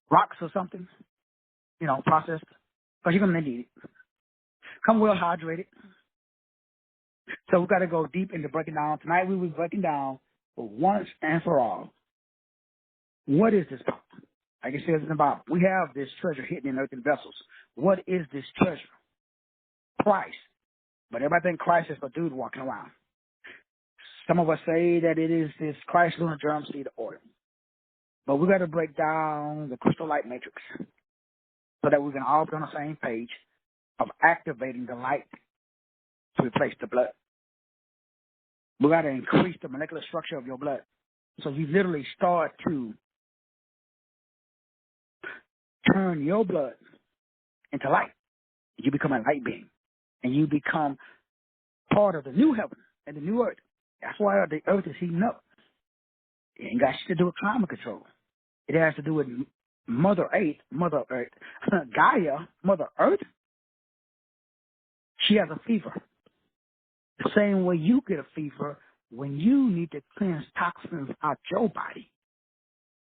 rocks or something, processed. Because you're going to need it. Come well hydrated. So we've got to go deep into breaking down. Tonight we will be breaking down for once and for all. What is this? Like it says in the Bible, we have this treasure hidden in earthen vessels. What is this treasure? Christ. But everybody thinks Christ is a dude walking around. Some of us say that it is this Christ lunar germ seed oil. But we got to break down the crystal light matrix so that we can all be on the same page of activating the light to replace the blood. We got to increase the molecular structure of your blood. So you literally start to turn your blood into light. You become a light being, and you become part of the new heaven and the new earth. That's why the earth is heating up. It ain't got shit to do with climate control. It has to do with Mother Earth, Gaia, Mother Earth. She has a fever. The same way you get a fever when you need to cleanse toxins out your body.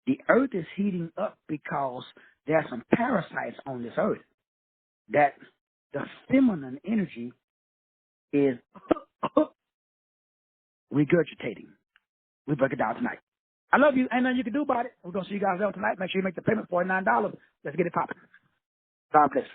The earth is heating up because there are some parasites on this earth that the feminine energy is regurgitating. We break it down tonight. I love you. Ain't nothing you can do about it. We're going to see you guys out tonight. Make sure you make the payment, $49. Let's get it popping. God bless.